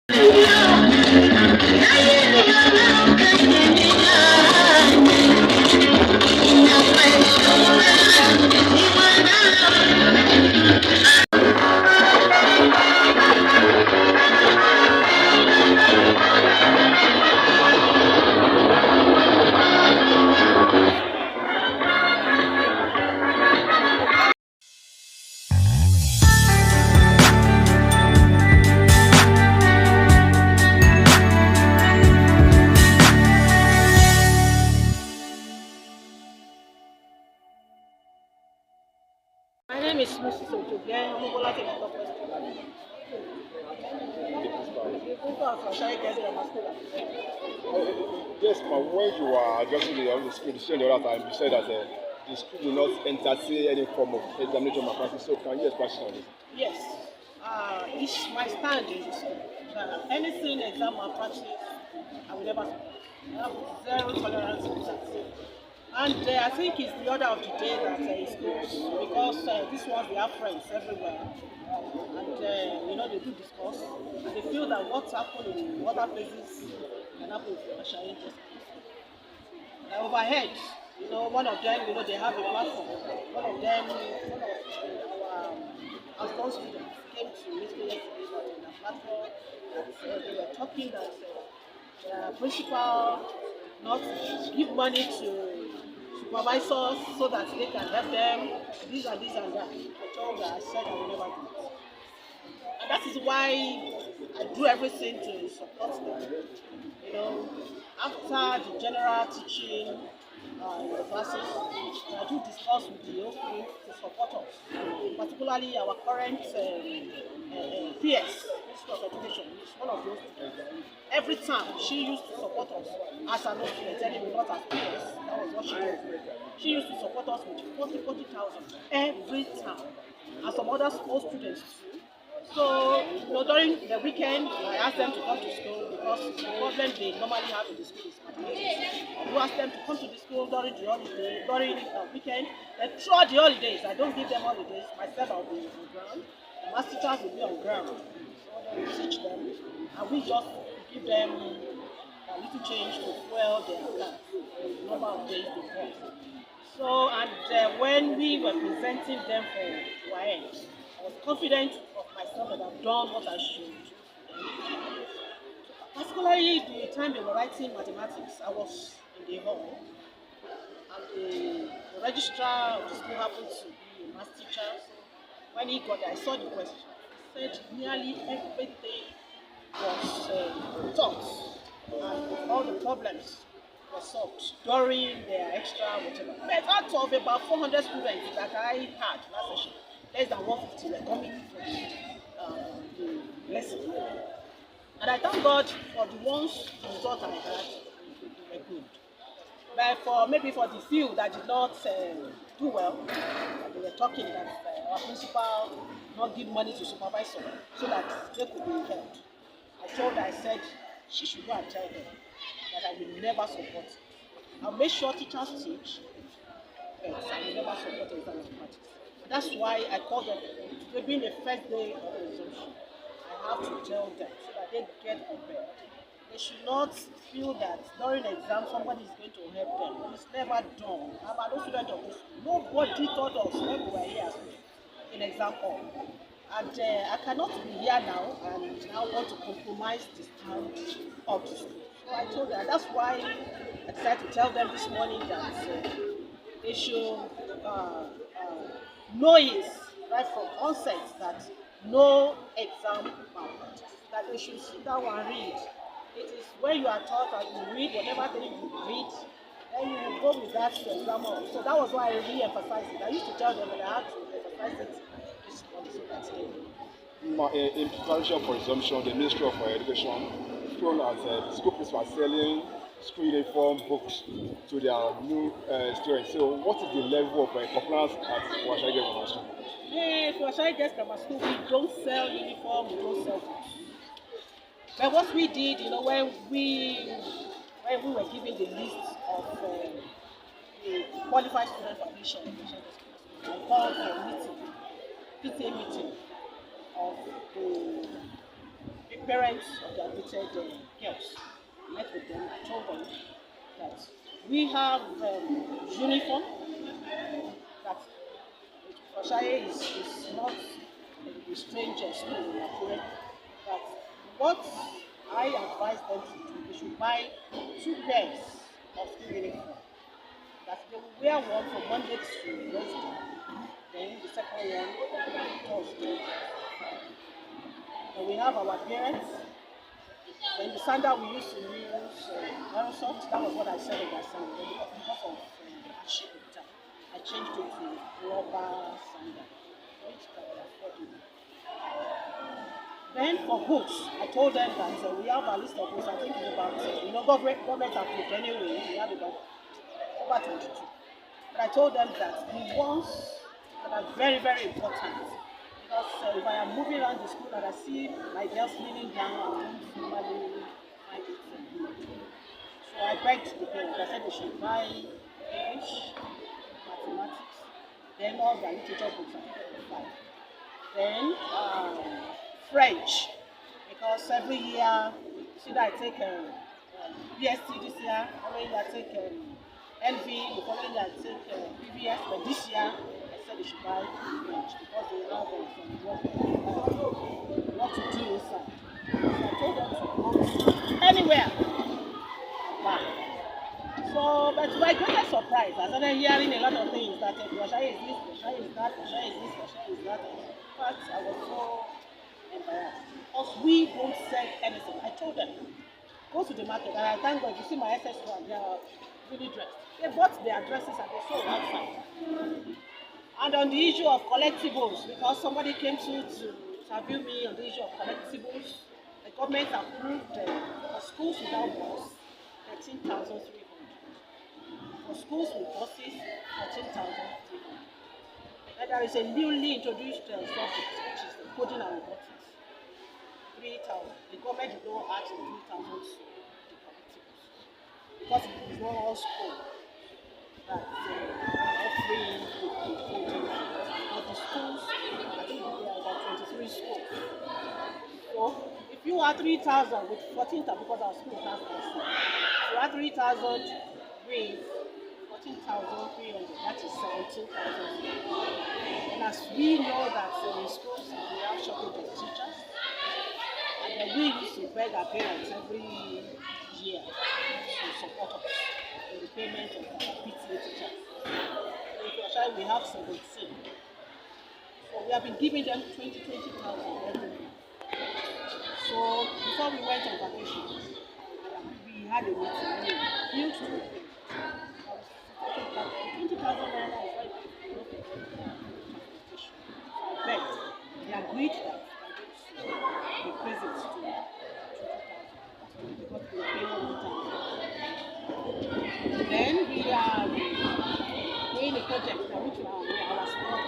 My name is Mrs. Ojoge. I'm going to take Yes, but when you are addressing the school, the other time, you said that the school will not entertain any form of examination malpractice. So can you explain on this? Yes. It's my stand in this school. Anything exam malpractice, I will never support. I have zero tolerance for that. And I think it's the order of the day that schools, because these ones, they have friends everywhere. And they do discuss. They feel that what's happened in other places can happen in Ashai. Overhead, one of them, they have a platform. One of them, our advanced students came to meet me yesterday on the platform. They were talking that the principal not give money to supervisors so that they can help them, this and this and that. I told her, I said I will never do it. And that is why I do everything to support them. After the general teaching in the classes, I do discuss with the youth to support us, particularly our current PS, Minister of Education, is one of those. Every time she used to support us as an student, anyway, not as PS, that was what she did. She used to support us with 40,000 every time, and some other small students too. So, during the weekend, I asked them to come to school because the problem they normally have in the school is mathematics. I do ask them to come to the school during the holiday, during weekend, and throughout the holidays. I don't give them holidays. Myself, I'll be on ground. The math teachers will be on ground. So we teach them, and we just give them a little change to fuel their account, the number of days they work. So, and when we were presenting them for YN, I was confident of myself that I've done what I should. Particularly the time they were writing mathematics, I was in the hall, and the registrar of the school happened to be a math teacher. When he got there, I saw the question. He said nearly everything was taught, and all the problems were solved during their extra whatever. But out of about 400 students that I had last session, less than 150 were coming for the lesson. And I thank God for the ones the result I had were good. But maybe for the few that did not do well, they were talking that our principal not give money to supervisor so that they could be helped. I told her, I said, she should go and tell them that I will never support. I'll make sure teachers teach, but I will never support exam mathematics. That's why I called them. Today being the first day of the resumption, I have to tell them so that they get prepared. They should not feel that during exam somebody is going to help them. It's never done. I'm an student of this. Nobody told us when we were here in exam hall. And I cannot be here now and now want to compromise the stand of the school. So I told them. That's why I decided to tell them this morning that they should know it right from onset that no exam malpractice, that they should sit down and read. It is when you are taught and you read whatever thing you read, then you will go with that to exam hall. So that was why I really emphasized it. I used to tell them that I had to emphasize it this morning so that they In preparation for resumption, the Ministry of Education shown as school principals selling school uniform books to their new students. So, what is the level of compliance at Washai Grammar School? For Washai Grammar School, we don't sell uniform, we don't sell books. But what we did, when we were given the list of the qualified students for admission, I called a meeting, PTA meeting of the parents of the admitted girls. I met with them. I told them that we have uniform, that Oshaye is not a stranger school in Akure, that what I advise them to do, they should buy 2 pairs of school uniform. That they will wear one from Monday to Wednesday, then the second one Thursday. Then we have our parents. Then the sandal we used to use Aerosoft, that was what I said in that sandal. Then because of the hardship at the time, I changed it to rubber sandal, which can be affordable. Then for books, I told them that we have a list of books. I think it's about, government approved anyway. We have about over 22. But I told them that the ones that are very, very important, because if I am moving around the school and I see my girls kneeling down, I won't normally find it good. So I begged the parents. I said they should buy English, mathematics, then all the literature books, I think they buy. Then French, because every year, see that I take BSc this year, following I take NV, the following year I take PBS, but this year I said they should buy French because they have what to do inside. So I told them to go anywhere and buy. So, but to my greatest surprise, I started hearing a lot of things that Russia is this, Russia is that, Russia is this, Russia is that. In fact, I was so embarrassed because we don't sell anything. I told them, go to the market, and I thank God, you see my SS1, they are really dressed. They bought their dresses and they sold outside. And on the issue of collectibles, because somebody came to interview me on the issue of collectibles, the government approved for schools without bus, 13,300. For schools with buses, 13,300. And there is a newly introduced subject, which is coding and robotics. 3,000. The government did not ask the 3,000 to the collectibles. Because it is not all school that offering the coding. But the schools, I think there are about 23 schools. So if you are 3,000 with 14,000, because our school has 1,000, if you are 3,000 with 14,300, that is 17,000. And as we know that in schools we have shortage of teachers, and then we used to beg our parents every year to support us in the payment of our PTA teachers. So we have 17. So we have been giving them 20,000 every year. So before we went on vacation, we had a meeting, huge meeting. 20,000 naira is very I begged. They agreed that they increase it to 20,000 because they pay 1,000. Then we are doing a project which our sport,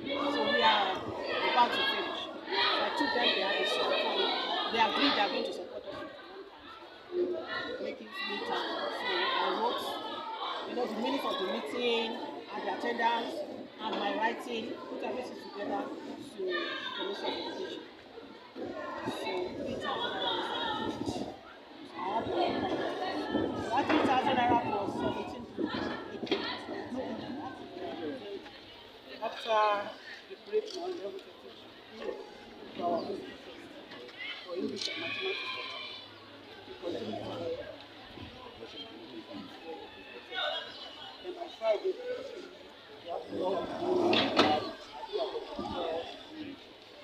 so we are about to finish. So I took them there, they agreed they are going to support us with 1,000, making 3,000. So I wrote the minutes of the meeting and the attendance and my writing, put everything together to the Ministry of Education. So 3,000 naira was I have the record. So that 3,000 naira was 17 after the break now, we have to our for English and mathematics. Friday,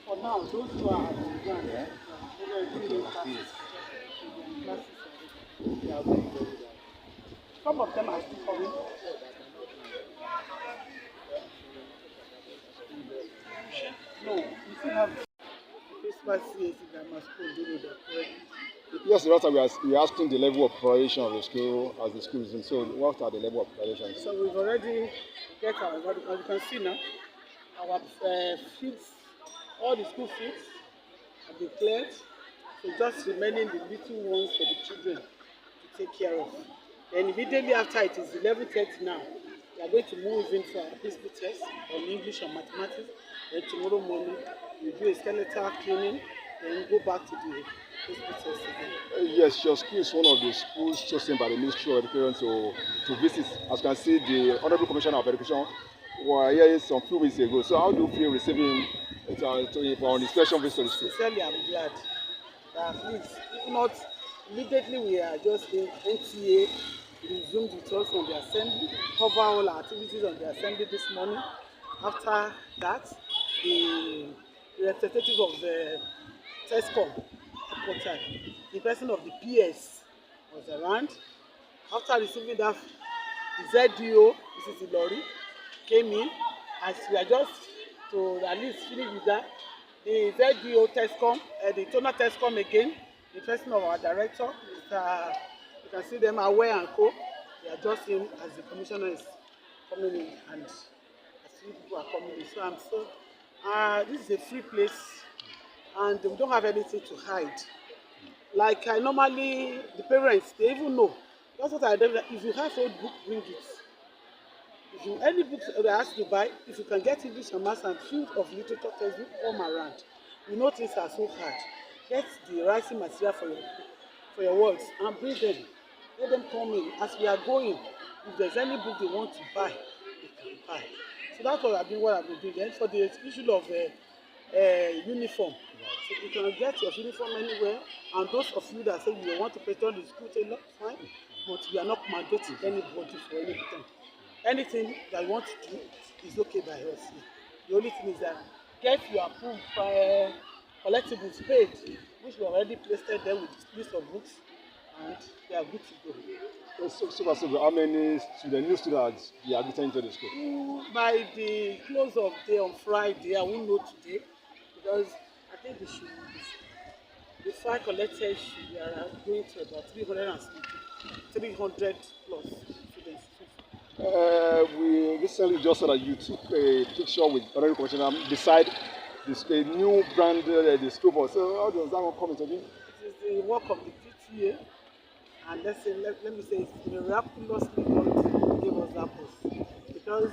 for now, those who are at the ground, some of them are still coming. No, we still have Christmas CAC grammar school. Yes, Rata, we are asking the level of preparation of the school as the school is in. So, what are the level of preparation? So, we've already get our, as you can see now, our fields, all the school fields have been cleared. So, just remaining the little ones for the children to take care of. Then, immediately after it is 11:30 now, we are going to move into our physical test on English and mathematics. Then, tomorrow morning, we do a skeletal cleaning. then go back to the hospitals again. Yes, your school is one of the schools chosen by the Ministry of Education to visit. As you can see, the Honorable Commissioner of Education were here some few weeks ago. So how do you feel receiving on the special visit to the school? Sincerely, I'm glad that at least, if not immediately, we are just in NTA resumed with us on the assembly, cover all our activities on the assembly this morning. After that, the representative of the TESCOM headquarters, the person of the PS was around. After receiving that, the ZDO, Mrs. Ilori, came in as we are just to at least finish with that. The ZDO TESCOM, the Tona TESCOM again, the person of our director, Mr. You can see them Aware and Co. They are just in as the commissioner is coming in and as few people are coming in. So I'm so, this is a free place and we don't have anything to hide. Like I normally, the parents, they even know. That's what I do. If you have old book, bring it. If you any books they ask you to buy, if you can get English and Maths and field of literature textbook come around, you know things are so hard. Get the writing material for your words and bring them. Let them come in as we are going. If there's any book they want to buy, they can buy. So that's what I've been doing. Then for the issue of uniform, so you can get your uniform anywhere. And those of you that say you want to patron the school, say no, fine, but we are not mandating anybody for anything. Anything that you want to do is okay by us. The only thing is that get your approved collectibles paid, which we already placed there with this list of books, and they are good to go. So, how many new students you are getting into the school? By the close of day on Friday, I won't know today because I think the file collected should be going to about 300 plus students. We recently just saw that you took a picture with Honorable Commissioner beside this a new brand the school bus. So how does that one come into being? It is the work of the PTA, and let me say it's miraculously God gave us that bus. Because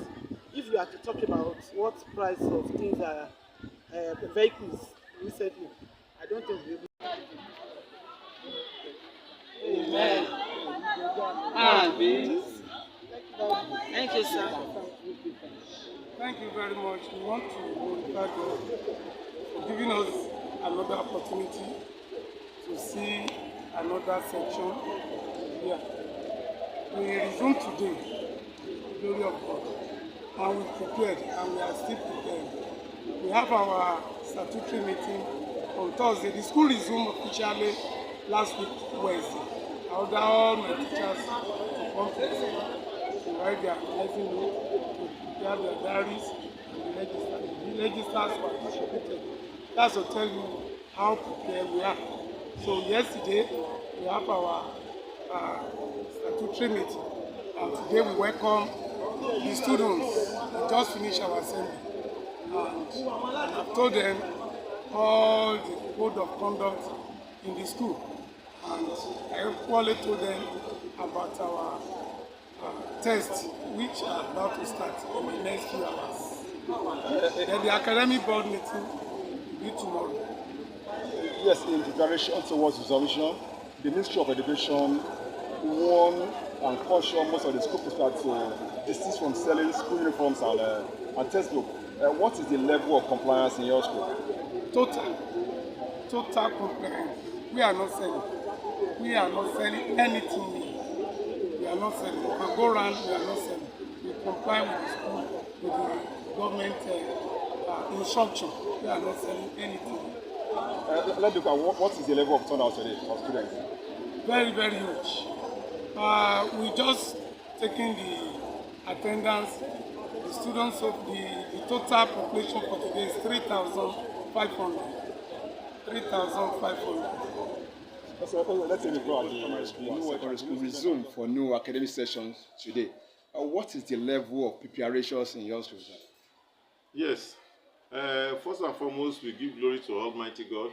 if you have to talk about what price of things are vehicles recently, I don't think we'll be. Amen. Amen. Thank you, sir. Thank you very much. We want to glorify God for giving us another opportunity to see another section here. We resume today, the glory of God, and we prepared, and we are still prepared. We have our statutory meeting on Thursday. The school resumed officially last week, Wednesday. I ordered all my teachers to come to the school to write their lesson notes, to prepare their diaries, and the register. The registers were distributed. That's to tell you how prepared we are. So yesterday we have our statutory meeting, and today we welcome the students. We just finished our assembly, and I've told them all the code of conduct in the school, and I equally told them about our tests, which are about to start in the next few hours. Then the academic board meeting will be tomorrow. Yes, in preparation towards resumption, the Ministry of Education warned and cautioned most of the school principals to desist from selling school uniforms and textbooks. What is the level of compliance in your school? Total compliance. We are not selling. We are not selling anything here. We are not selling. We can go around, we are not selling. We comply with the school, with the government instruction. We are not selling anything. Let's look at what is the level of turnout today of students? Very, very huge. We just taking the attendance. The students of the total population for today is 3,500. 3,500. Let's say we go at the primary school resume for new academic sessions today. What is the level of preparations in your school? Yes. First and foremost, we give glory to Almighty God,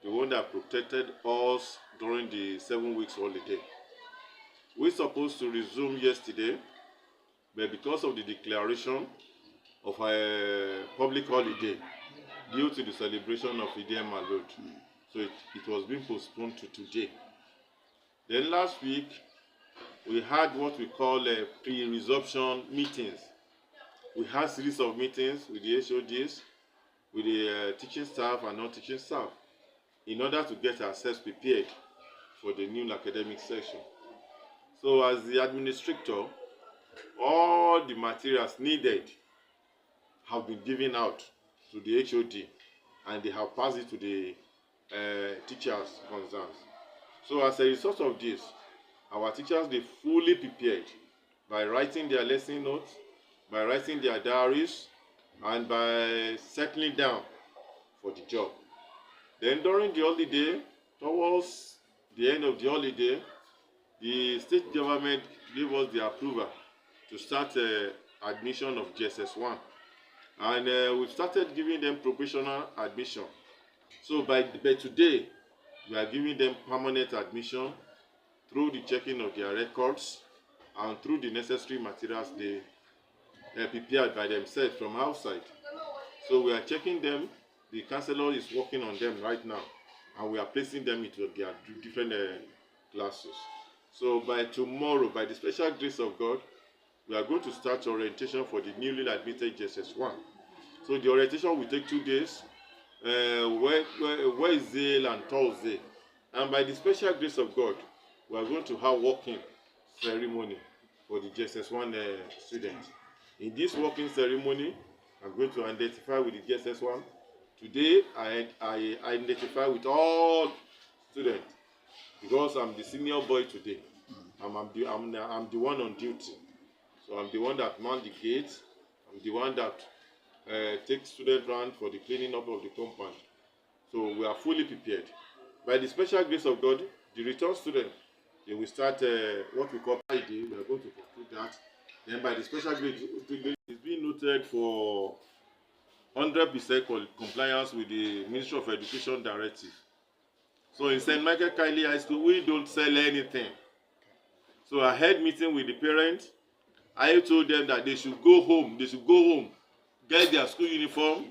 the one that protected us during the 7 weeks holiday. We were supposed to resume yesterday, but because of the declaration of a public holiday, due to the celebration of Idema Road. So it was being postponed to today. Then last week, we had what we call pre-resumption meetings. We had a series of meetings with the HODs, with the teaching staff and non-teaching staff, in order to get ourselves prepared for the new academic session. So as the administrator, all the materials needed have been given out to the HOD, and they have passed it to the teachers concerned. So as a result of this, our teachers, they fully prepared by writing their lesson notes, by writing their diaries, and by settling down for the job. Then during the holiday, towards the end of the holiday, the state government gave us the approval to start admission of JSS1. And we've started giving them probational admission. So by today, we are giving them permanent admission through the checking of their records and through the necessary materials they prepared by themselves from outside. So we are checking them. The counselor is working on them right now, and we are placing them into their different classes. So by tomorrow, by the special grace of God, we are going to start orientation for the newly admitted JSS1. So the orientation will take 2 days, Wednesday and Thursday. And by the special grace of God, we are going to have walking ceremony for the JSS1 students. In this walking ceremony, I'm going to identify with the JSS1. Today, I identify with all students because I'm the senior boy today. I'm the one on duty. So I'm the one that man the gates. I'm the one that takes students around for the cleaning up of the compound. So we are fully prepared. By the special grace of God, the return student, they will start what we call ID. We are going to conclude that. Then by the special grace, it's being noted for 100% compliance with the Ministry of Education directive. So in St. Michael Kylie High School, we don't sell anything. So I had meeting with the parents. I told them that they should go home. They should go home, get their school uniform,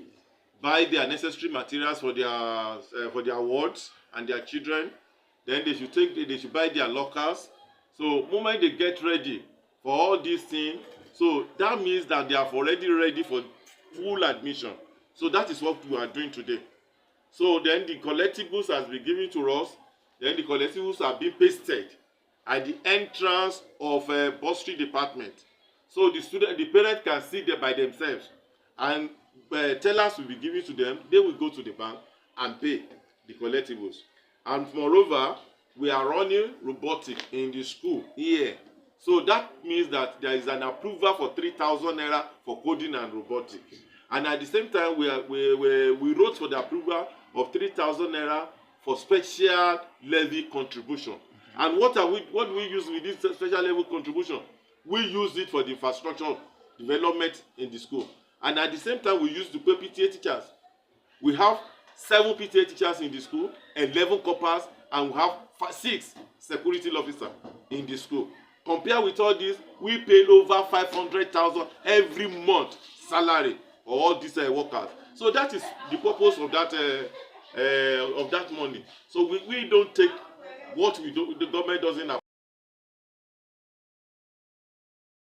buy their necessary materials for their wards and their children. Then they should buy their lockers. So moment they get ready for all these things, so that means that they are already ready for full admission. So that is what we are doing today. So then the collectibles has been given to us. Then the collectibles are being pasted at the entrance of a bursary department. So the parents can see them by themselves. And tellers will be given to them. They will go to the bank and pay the collectibles. And moreover, we are running robotic in the school here. So that means that there is an approval for 3,000 naira for coding and robotic. And at the same time, we wrote for the approval of 3,000 naira for special levy contribution. And what do we use with this special levy contribution? We use it for the infrastructure development in the school. And at the same time, we use to pay PTA teachers. We have 7 PTA teachers in the school, 11 coppers, and we have 6 security officers in the school. Compared with all this, we pay over 500,000 every month salary for all these workers. So that is the purpose of that money. So we don't take what we do. The government doesn't